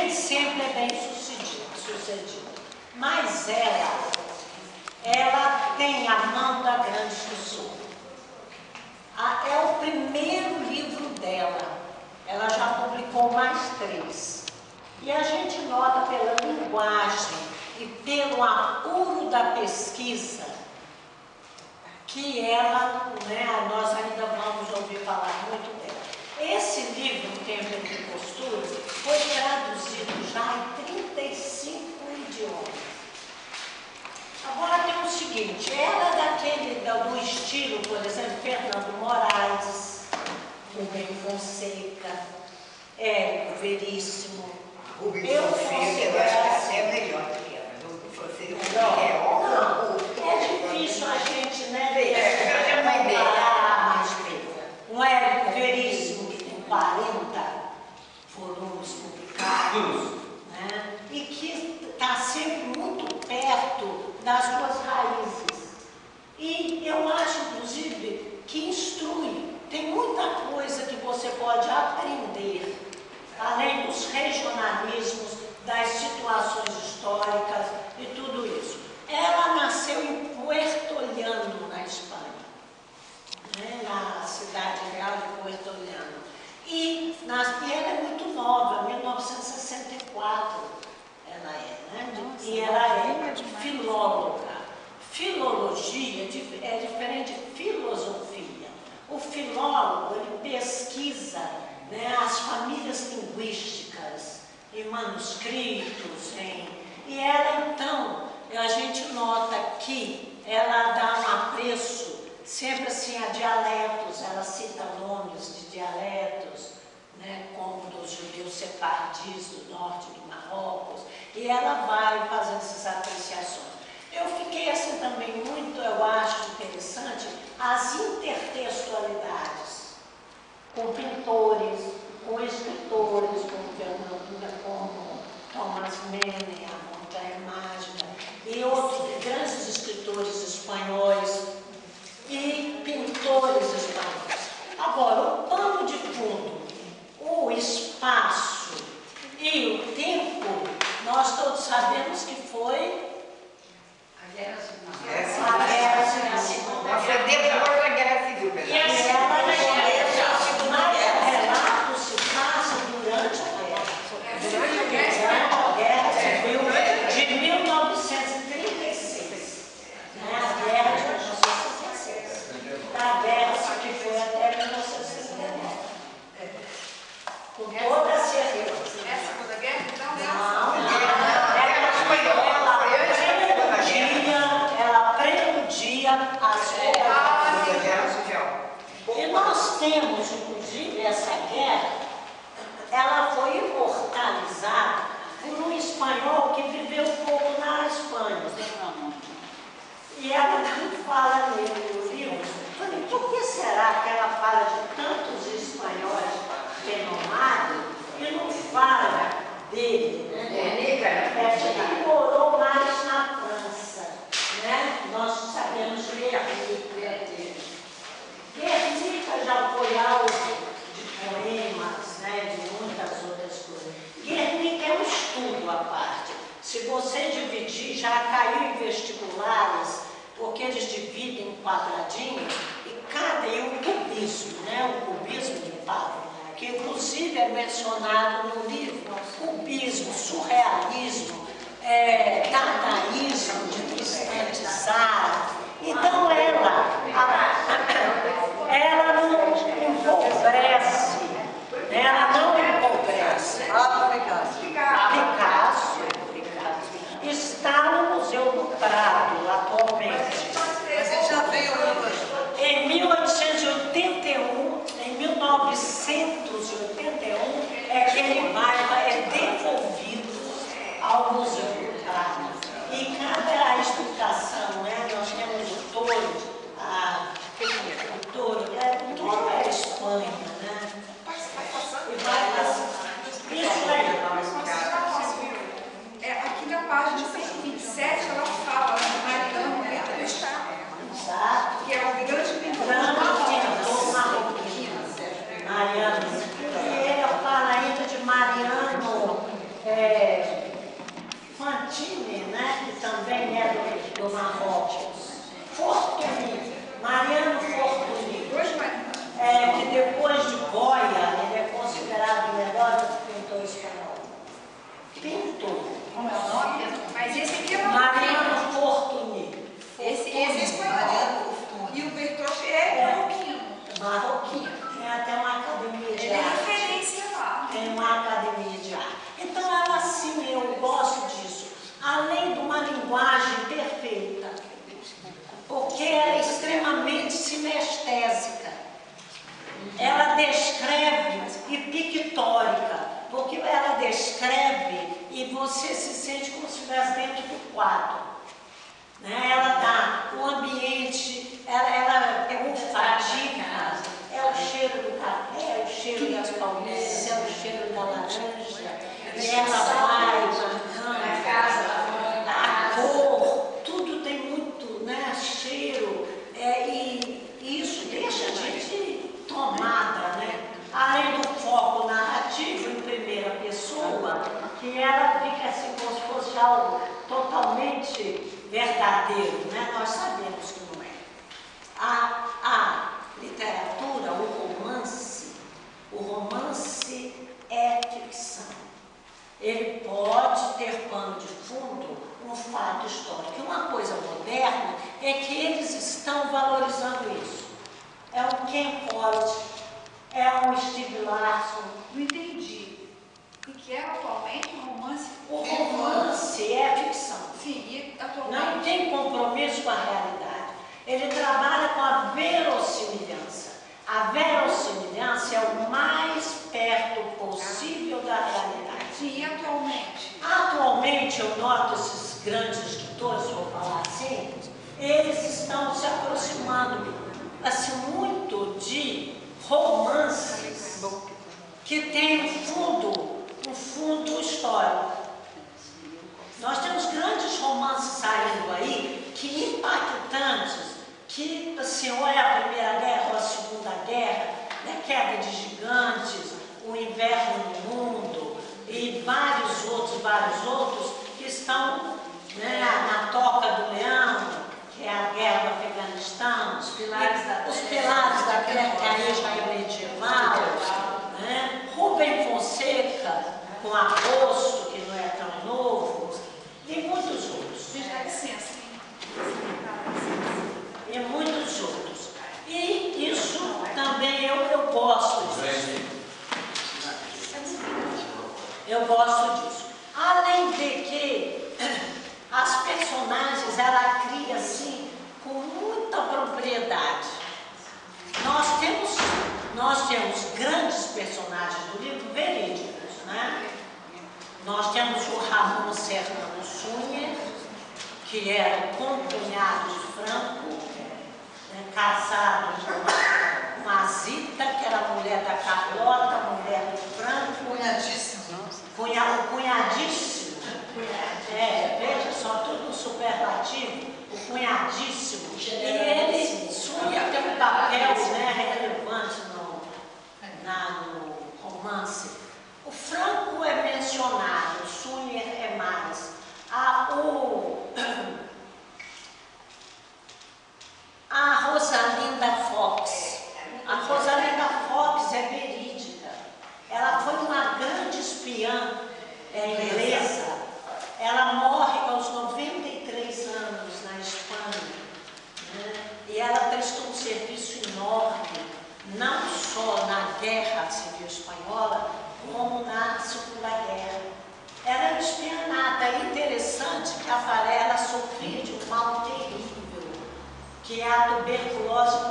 nem sempre é bem sucedida. Mas ela tem a mão da Grande Sussurro. É o primeiro livro dela. Ela já publicou mais 3. E a gente nota pela linguagem e pelo apuro da pesquisa que ela, né, nós ainda vamos ouvir falar muito dela. Esse livro, Tempo de Postura, foi traduzido já em 35 idiomas. Agora tem o seguinte, ela é do estilo, por exemplo, Fernando Moraes, Rubem Fonseca, Érico Veríssimo. Eu considero até melhor que ela. É difícil a gente, né, ver uma ideia. Um Érico Veríssimo, que tem 40 volumes publicados, né, e que está sempre muito perto das suas raízes. E eu acho, inclusive, que instrui. Tem muita coisa que você pode aprender, além dos regionalismos, das situações históricas e tudo isso. Ela nasceu em Puerto Llano, na Espanha, né, na cidade real de Puerto Llano. E ela é muito nova, 1964 ela é, né? E ela é filóloga. Filologia é diferente de filosofia. O filólogo, ele pesquisa, né, as famílias linguísticas em manuscritos, e ela, então, a gente nota que ela dá um apreço sempre assim a dialetos, ela cita nomes de dialetos, né, como dos judeus sefardis do norte do Marrocos, e ela vai fazendo essas apreciações. Eu fiquei assim também muito, eu acho interessante, as intertextualidades com pintores, com escritores, como Fernando, como Thomas Mann, a Montanha Mágica, e outros grandes escritores espanhóis e pintores espanhóis. Agora, o pano de fundo, o espaço e o tempo, nós todos sabemos que foi a Guerra Civil. A Guerra Civil. Foi depois da Guerra Civil. E relato se passa durante a Guerra Civil de 1936. A Guerra de 1936. A guerra que foi até 1939. Com toda a certeza. É a Segunda Guerra? Então, ela preludia as e nós temos, inclusive, essa guerra, ela foi imortalizada por um espanhol que viveu um pouco na Espanha. E ela não fala nele no livro. Falei, por que será que ela fala de tantos espanhóis renomados e não fala dele? Ele morou mais na França, né? Nós sabemos Guernica. Guernica já foi alvo de poemas, né? De muitas outras coisas. Guernica é um estudo à parte. Se você dividir, já caiu em vestibulares, porque eles dividem em quadradinhos, e o cubismo, né? O cubismo de Pablo, que inclusive é mencionado no livro, cubismo, surrealismo, dadaísmo de Tristan Tzara. Então ela não empobrece, ela não empobrece. Picasso está no Museu do Prado atualmente. Mas ele já veio Em 1881, em 1981, é que ele é devolvido ao Museu do Prado. E cada explicação, né? Nós temos o touro, o touro é a Espanha, né? E vai passando. Isso aí. aqui na página 127 ela fala de Mariano do Estado, Exato. que é o grande pintor Mariano. E ele fala ainda de Mariano Marrocos. Fortuny, Mariano Fortuny. Hoje, Mariana. Que depois de Goya, ele é considerado o melhor pintor espanhol. Pintor. Como é o nome? Mas esse aqui é Mariano Fortuny. Esse é espanhol. E o Bertoche é marroquino. Marroquino. Tem até uma academia de Ele é arte. referência lá. Tem uma academia de arte. Então, ela sim, eu gosto disso. Além de uma linguagem perfeita. Porque ela é extremamente sinestésica. Ela descreve e pictórica, porque ela descreve e você se sente como se estivesse dentro do quadro. Né? Ela dá o ambiente, ela é olfativa, é o cheiro do café, é o cheiro das palmeiras, é o cheiro da laranja, e ela vai marcando a cor, tudo tem muito, né, cheiro, e isso deixa a gente tomada, né? Além do foco narrativo em primeira pessoa, que ela fica assim como se fosse algo totalmente verdadeiro, né? Nós sabemos que não é. A literatura, o romance é ficção. Ele pode ter pano de fundo um fato histórico. E uma coisa moderna é que eles estão valorizando isso. É um Ken Follett, é um Steve Larson. Não entendi. O que é atualmente um romance? O romance é ficção. Sim, e atualmente? Não tem compromisso com a realidade. Ele trabalha com a verossimilhança. A verossimilhança é o mais perto possível da realidade. Sim, e atualmente? Atualmente, eu noto esses grandes escritores, vou falar assim, eles estão se aproximando assim, muito de romances que têm um fundo histórico. Nós temos grandes romances saindo aí, que impactantes, que assim, ou é a Primeira Guerra ou a Segunda Guerra, né, Queda de Gigantes, O Inverno no Mundo, e vários outros que estão, né, na Toca do Leão, que é a guerra do Afeganistão, os pilares da terra, que aí já é medieval, né? Rubem Fonseca, com Agosto, que não é tão novo, e muitos outros. Gente, dá licença, hein? E muitos outros. E isso também eu gosto disso. Eu gosto disso. Além de que as personagens ela cria assim com muita propriedade. Nós temos grandes personagens do livro verídicos, né? Nós temos o Ramon Serrano Suñer, que era o concunhado de Franco, né, casado com a Zita, que era a mulher da Carlota, a mulher do Franco. Cunhadíssimo. Cunhadíssimo. Veja só, tudo superlativo, o cunhadíssimo. E ele Suñer tem um papel, né, relevante no romance. O Franco é mencionado, o Suñer é mais. A Rosalinda Fox. A Rosalinda Fox é verídica. Ela foi uma grande espiã inglesa. Ela morre aos 93 anos na Espanha. Né? E ela prestou um serviço enorme, não só na Guerra Civil Espanhola, como na Segunda Guerra. Ela era espianada. É interessante que a Varela sofria de um mal terrível, que é a tuberculose